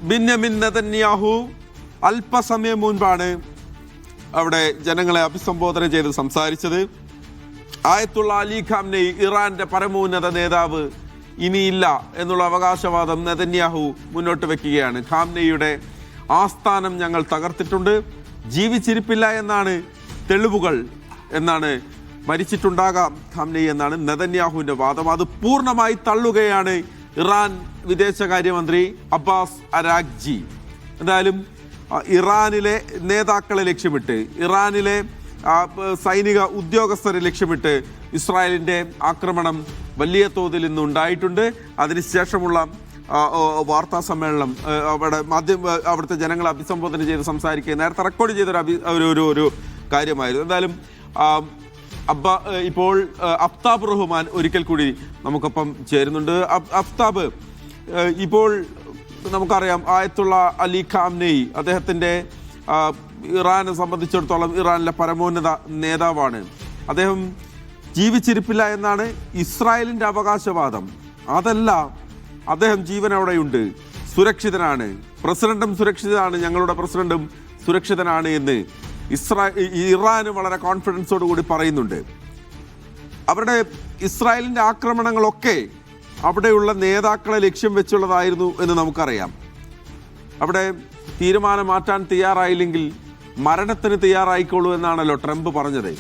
Benjamin Netanyahu അല്പസമയം മുൻപാണ് അവിടെ ജനങ്ങളെ അഭിസംബോധന ചെയ്ത് സംസാരിച്ചത്. ആയത്തുള്ള അലി ഖാംനെയി ഇറാന്റെ പരമോന്നത നേതാവ് ഇനിയില്ല എന്നുള്ള അവകാശവാദം നെതന്യാഹു മുന്നോട്ട് വെക്കുകയാണ്. ഖാംനെയുടെ ആസ്ഥാനം ഞങ്ങൾ തകർത്തിട്ടുണ്ട്, ജീവിച്ചിരിപ്പില്ല എന്നാണ് തെളിവുകൾ എന്നാണ്, മരിച്ചിട്ടുണ്ടാകാം ഖാംനെയി എന്നാണ് നെതന്യാഹുവിന്റെ വാദം. അത് പൂർണ്ണമായി തള്ളുകയാണ് ഇറാൻ വിദേശകാര്യമന്ത്രി അബ്ബാസ് അരാഗ്ചി. എന്തായാലും ഇറാനിലെ നേതാക്കളെ ലക്ഷ്യമിട്ട്, ഇറാനിലെ സൈനിക ഉദ്യോഗസ്ഥരെ ലക്ഷ്യമിട്ട് ഇസ്രായേലിൻ്റെ ആക്രമണം വലിയ തോതിൽ ഇന്ന് ഉണ്ടായിട്ടുണ്ട്. അതിനുശേഷമുള്ള വാർത്താ സമ്മേളനം അവിടുത്തെ ജനങ്ങളെ അഭിസംബോധന ചെയ്ത് സംസാരിക്കുക നേരത്തെ റെക്കോർഡ് ചെയ്തൊരു ഒരു കാര്യമായിരുന്നു. എന്തായാലും ഇപ്പോൾ അഫ്താബ് റഹ്മാൻ ഒരിക്കൽ കൂടി നമുക്കൊപ്പം ചേരുന്നുണ്ട്. അഫ്താബ്, ഇപ്പോൾ നമുക്കറിയാം ആയത്തുള്ള അലി ഖാംനെയി അദ്ദേഹത്തിൻ്റെ ഇറാനെ സംബന്ധിച്ചിടത്തോളം ഇറാനിലെ പരമോന്നത നേതാവാണ്. അദ്ദേഹം ജീവിച്ചിരിപ്പില്ല എന്നാണ് ഇസ്രായേലിൻ്റെ അവകാശവാദം. അതല്ല, അദ്ദേഹം ജീവനോടെയുണ്ട്, സുരക്ഷിതനാണ്, പ്രസിഡന്റും സുരക്ഷിതനാണ്, ഞങ്ങളുടെ പ്രസിഡന്റും സുരക്ഷിതനാണ് എന്ന് ഇറാന് വളരെ കോൺഫിഡൻസോടുകൂടി പറയുന്നുണ്ട്. അവരുടെ ഇസ്രായേലിൻ്റെ ആക്രമണങ്ങളൊക്കെ അവിടെയുള്ള നേതാക്കളെ ലക്ഷ്യം വെച്ചുള്ളതായിരുന്നു എന്ന് നമുക്കറിയാം. അവിടെ തീരുമാനം മാറ്റാൻ തയ്യാറായില്ലെങ്കിൽ മരണത്തിന് തയ്യാറായിക്കോളൂ എന്നാണല്ലോ ട്രംപ് പറഞ്ഞത്.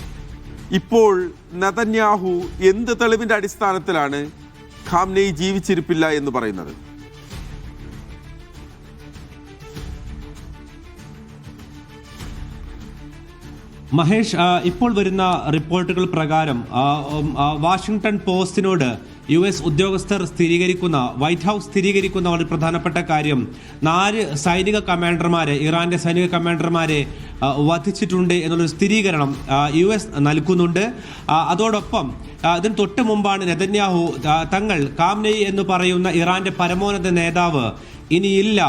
ഇപ്പോൾ നെതന്യാഹു എന്ത് തെളിവിൻ്റെ അടിസ്ഥാനത്തിലാണ് ഖാംനെയി ജീവിച്ചിരിപ്പില്ല എന്ന് പറയുന്നത്? മഹേഷ്, ഇപ്പോൾ വരുന്ന റിപ്പോർട്ടുകൾ പ്രകാരം വാഷിംഗ്ടൺ പോസ്റ്റിനോട് US ഉദ്യോഗസ്ഥർ വൈറ്റ് ഹൗസ് സ്ഥിരീകരിക്കുന്ന വളരെ പ്രധാനപ്പെട്ട കാര്യം 4 സൈനിക കമാൻഡർമാരെ, ഇറാന്റെ സൈനിക കമാൻഡർമാരെ വധിച്ചിട്ടുണ്ട് എന്നുള്ളൊരു സ്ഥിരീകരണം US നൽകുന്നുണ്ട്. അതോടൊപ്പം ഇതിന് തൊട്ട് മുമ്പാണ് നെതന്യാഹു തങ്ങൾ ഖാംനെയി എന്ന് പറയുന്ന ഇറാന്റെ പരമോന്നത നേതാവ് ഇനിയില്ല,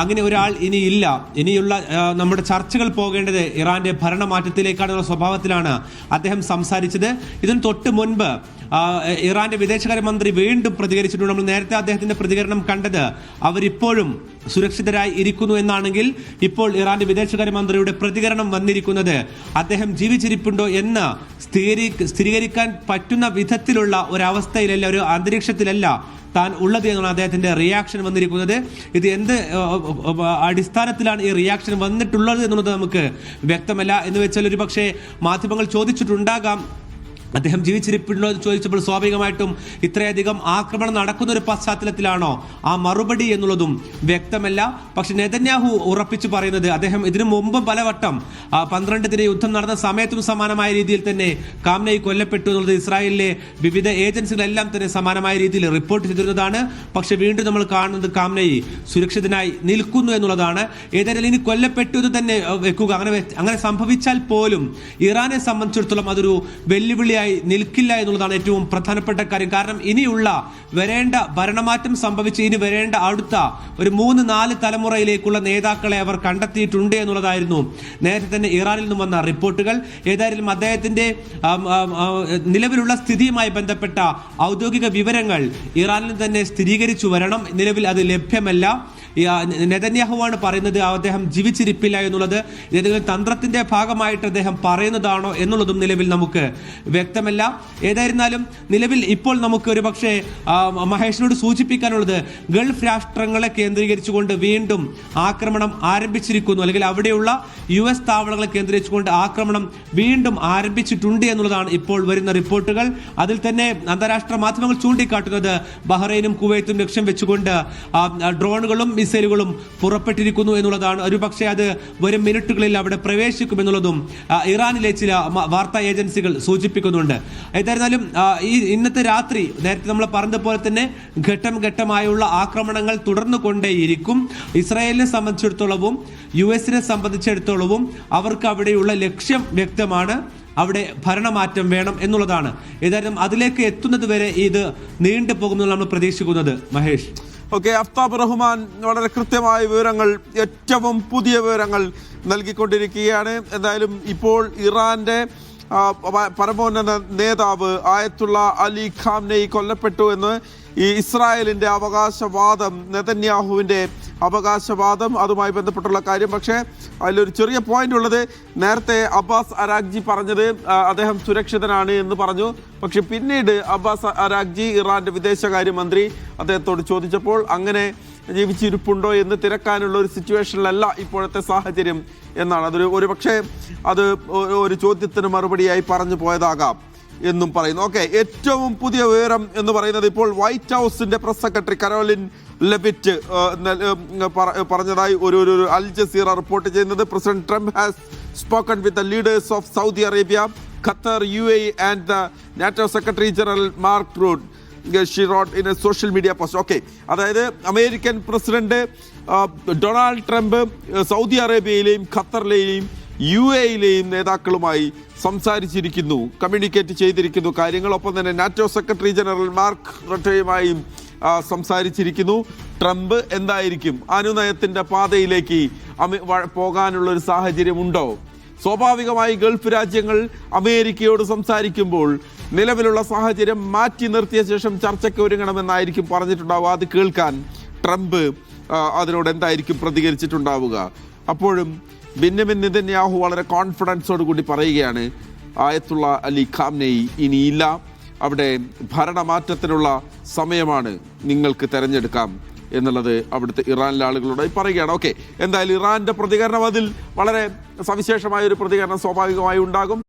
അങ്ങനെ ഒരാൾ ഇനിയില്ല, ഇനിയുള്ള നമ്മുടെ ചർച്ചകൾ പോകേണ്ടത് ഇറാന്റെ ഭരണമാറ്റത്തിലേക്കാണെന്നുള്ള സ്വഭാവത്തിലാണ് അദ്ദേഹം സംസാരിച്ചത്. ഇതിന് തൊട്ട് മുൻപ് ഇറാന്റെ വിദേശകാര്യമന്ത്രി വീണ്ടും പ്രതികരിച്ചിട്ടുണ്ട്. നമ്മൾ നേരത്തെ അദ്ദേഹത്തിന്റെ പ്രതികരണം കണ്ടത് അവരിപ്പോഴും സുരക്ഷിതരായി ഇരിക്കുന്നു എന്നാണെങ്കിൽ, ഇപ്പോൾ ഇറാന്റെ വിദേശകാര്യമന്ത്രിയുടെ പ്രതികരണം വന്നിരിക്കുന്നത് അദ്ദേഹം ജീവിച്ചിരിപ്പുണ്ടോ എന്ന് സ്ഥിരീകരിക്കാൻ പറ്റുന്ന വിധത്തിലുള്ള ഒരവസ്ഥയിലല്ല, ഒരു അന്തരീക്ഷത്തിലല്ല താൻ ഉള്ളത് എന്നാണ് അദ്ദേഹത്തിന്റെ റിയാക്ഷൻ വന്നിരിക്കുന്നത്. ഇത് എന്ത് അടിസ്ഥാനത്തിലാണ് ഈ റിയാക്ഷൻ വന്നിട്ടുള്ളത് എന്നുള്ളത് നമുക്ക് വ്യക്തമല്ല. എന്ന് വെച്ചാൽ ഒരു പക്ഷേ മാധ്യമങ്ങൾ ചോദിച്ചിട്ടുണ്ടാകാം അദ്ദേഹം ജീവിച്ചിരിപ്പുണ്ടോ എന്ന് ചോദിച്ചപ്പോൾ സ്വാഭാവികമായിട്ടും ഇത്രയധികം ആക്രമണം നടക്കുന്ന ഒരു പശ്ചാത്തലത്തിലാണോ ആ മറുപടി എന്നുള്ളതും വ്യക്തമല്ല. പക്ഷെ നെതന്യാഹു ഉറപ്പിച്ചു പറയുന്നത് അദ്ദേഹം ഇതിനു മുമ്പും പലവട്ടം 12-ന് യുദ്ധം നടന്ന സമയത്തും സമാനമായ രീതിയിൽ തന്നെ ഖാംനെയി കൊല്ലപ്പെട്ടു എന്നുള്ളത് ഇസ്രായേലിലെ വിവിധ ഏജൻസികളെല്ലാം തന്നെ സമാനമായ രീതിയിൽ റിപ്പോർട്ട് ചെയ്തിരുന്നതാണ്. പക്ഷെ വീണ്ടും നമ്മൾ കാണുന്നത് ഖാംനെയി സുരക്ഷിതനായി നിൽക്കുന്നു എന്നുള്ളതാണ്. ഏതായാലും ഇനി കൊല്ലപ്പെട്ടു എന്ന് തന്നെ വെക്കുക, അങ്ങനെ സംഭവിച്ചാൽ പോലും ഇറാനെ സംബന്ധിച്ചിടത്തോളം അതൊരു വെല്ലുവിളിയായി നിൽക്കില്ല എന്നുള്ളതാണ് ഏറ്റവും പ്രധാനപ്പെട്ട കാര്യം. കാരണം ഇനിയുള്ള വരേണ്ട ഭരണമാറ്റം സംഭവിച്ച് ഇനി വരേണ്ട അടുത്ത ഒരു 3-4 തലമുറയിലേക്കുള്ള നേതാക്കളെ അവർ കണ്ടെത്തിയിട്ടുണ്ട് എന്നുള്ളതായിരുന്നു നേരത്തെ തന്നെ ഇറാനിൽ നിന്നും വന്ന റിപ്പോർട്ടുകൾ. ഏതായാലും അദ്ദേഹത്തിന്റെ നിലവിലുള്ള സ്ഥിതിയുമായി ബന്ധപ്പെട്ട ഔദ്യോഗിക വിവരങ്ങൾ ഇറാനിൽ തന്നെ സ്ഥിരീകരിച്ചു വരണം. നിലവിൽ അത് ലഭ്യമല്ല. നെതന്യാഹുവാണ് പറയുന്നത് അദ്ദേഹം ജീവിച്ചിരിപ്പില്ല എന്നുള്ളത്. ഏതെങ്കിലും തന്ത്രത്തിന്റെ ഭാഗമായിട്ട് അദ്ദേഹം പറയുന്നതാണോ എന്നുള്ളതും നിലവിൽ നമുക്ക് വ്യക്തമല്ല. ഏതായിരുന്നാലും നിലവിൽ ഇപ്പോൾ നമുക്ക് ഒരു പക്ഷേ മഹേഷിനോട് സൂചിപ്പിക്കാനുള്ളത് ഗൾഫ് രാഷ്ട്രങ്ങളെ കേന്ദ്രീകരിച്ചുകൊണ്ട് വീണ്ടും ആക്രമണം ആരംഭിച്ചിരിക്കുന്നു, അല്ലെങ്കിൽ അവിടെയുള്ള US താവളങ്ങളെ കേന്ദ്രീകരിച്ചുകൊണ്ട് ആക്രമണം വീണ്ടും ആരംഭിച്ചിട്ടുണ്ട് എന്നുള്ളതാണ് ഇപ്പോൾ വരുന്ന റിപ്പോർട്ടുകൾ. അതിൽ തന്നെ അന്താരാഷ്ട്ര മാധ്യമങ്ങൾ ചൂണ്ടിക്കാട്ടുന്നത് ബഹ്റൈനും കുവൈത്തും ലക്ഷ്യം വെച്ചുകൊണ്ട് ഡ്രോണുകളും മിസൈലുകളും പുറപ്പെട്ടിരിക്കുന്നു എന്നുള്ളതാണ്. ഒരു പക്ഷേ അത് വരും മിനിറ്റുകളിൽ അവിടെ പ്രവേശിക്കുമെന്നുള്ളതും ഇറാനിലെ ചില വാർത്താ ഏജൻസികൾ സൂചിപ്പിക്കുന്നുണ്ട്. ഏതായിരുന്നാലും ഇന്നത്തെ രാത്രി നേരത്തെ നമ്മൾ പറഞ്ഞതുപോലെ തന്നെ ഘട്ടം ഘട്ടമായുള്ള ആക്രമണങ്ങൾ തുടർന്നു കൊണ്ടേയിരിക്കും. ഇസ്രായേലിനെ സംബന്ധിച്ചിടത്തോളവും US-നെ സംബന്ധിച്ചിടത്തോളവും അവർക്ക് അവിടെയുള്ള ലക്ഷ്യം വ്യക്തമാണ്, അവിടെ ഭരണമാറ്റം വേണം എന്നുള്ളതാണ്. ഏതായാലും അതിലേക്ക് എത്തുന്നത് വരെ ഇത് നീണ്ടു പോകുമെന്നാണ് നമ്മൾ പ്രതീക്ഷിക്കുന്നത്. മഹേഷ്, ഓക്കെ, അഫ്താബ് റഹ്മാൻ വളരെ കൃത്യമായ വിവരങ്ങൾ, ഏറ്റവും പുതിയ വിവരങ്ങൾ നൽകിക്കൊണ്ടിരിക്കുകയാണ്. എന്തായാലും ഇപ്പോൾ ഇറാന്റെ പരമോന്നത നേതാവ് ആയത്തുള്ള അലി ഖാംനെയി കൊല്ലപ്പെട്ടു എന്ന് ഈ ഇസ്രായേലിൻ്റെ അവകാശവാദം നെതന്യാഹുവിൻ്റെ അവകാശവാദം, അതുമായി ബന്ധപ്പെട്ടുള്ള കാര്യം. പക്ഷേ അതിലൊരു ചെറിയ പോയിന്റ് ഉള്ളത്, നേരത്തെ അബ്ബാസ് അരാഗ്ചി പറഞ്ഞത് അദ്ദേഹം സുരക്ഷിതനാണ് എന്ന് പറഞ്ഞു. പക്ഷെ പിന്നീട് അബ്ബാസ് അരാഗ്ചി, ഇറാന്റെ വിദേശകാര്യമന്ത്രി, അദ്ദേഹത്തോട് ചോദിച്ചപ്പോൾ അങ്ങനെ ജീവിച്ചിരിപ്പുണ്ടോ എന്ന് തിരക്കാനുള്ള ഒരു സിറ്റുവേഷനിലല്ല ഇപ്പോഴത്തെ സാഹചര്യം എന്നാണ്. ഒരു പക്ഷേ അത് ഒരു ചോദ്യത്തിന് മറുപടിയായി പറഞ്ഞു പോയതാകാം എന്നും പറയുന്നു. ഓക്കെ, ഏറ്റവും പുതിയ വിവരം എന്ന് പറയുന്നത് ഇപ്പോൾ വൈറ്റ് ഹൗസിന്റെ പ്രസ് സെക്രട്ടറി കരോലിൻ ലെവിറ്റ് പറഞ്ഞതായി ഒരു അൽ ജസീറ റിപ്പോർട്ട് ചെയ്യുന്നത്. President Trump has spoken with the leaders of Saudi Arabia, Qatar, UAE and the NATO secretary general Mark Rutte. She wrote in a social media post. Okay, അതായത് American president Donald Trump Saudi അറേബ്യയിലെയും ഖത്തറിലെയും UAEയിലെയും നേതാക്കളുമായി സംസാരിച്ചിരിക്കുന്നു, communicate ചെയ്തിരിക്കുന്നു കാര്യങ്ങൾ. ഒപ്പം തന്നെ നാറ്റോ സെക്രട്ടറി ജനറൽ മാർക്ക് റൂട്ടയുമായും സംസാരിച്ചിരിക്കുന്നു. ട്രംപ് എന്തായിരിക്കും അനുനയത്തിന്റെ പാതയിലേക്ക് പോകാനുള്ള ഒരു സാഹചര്യം ഉണ്ടോ? സ്വാഭാവികമായി ഗൾഫ് രാജ്യങ്ങൾ അമേരിക്കയോട് സംസാരിക്കുമ്പോൾ നിലവിലുള്ള സാഹചര്യം മാറ്റി നിർത്തിയ ശേഷം ചർച്ചയ്ക്ക് ഒരുങ്ങണമെന്നായിരിക്കും പറഞ്ഞിട്ടുണ്ടാവുക. അത് കേൾക്കാൻ ട്രംപ് അതിനോട് എന്തായിരിക്കും പ്രതികരിച്ചിട്ടുണ്ടാവുക? അപ്പോഴും ബെന്യാമിൻ നെതന്യാഹു വളരെ കോൺഫിഡൻസോട് കൂടി പറയുകയാണ്, ആയത്തുള്ള അലി ഖാംനെയി ഇനിയില്ല, അവിടെ ഭരണമാറ്റത്തിനുള്ള സമയമാണ്, നിങ്ങൾക്ക് തെരഞ്ഞെടുക്കാം എന്നുള്ളത് അവിടുത്തെ ഇറാനിലെ ആളുകളോട് പറയുകയാണ്. ഓക്കെ, എന്തായാലും ഇറാന്റെ പ്രതികരണം അതിൽ വളരെ സവിശേഷമായ ഒരു പ്രതികരണം സ്വാഭാവികമായി ഉണ്ടാകും.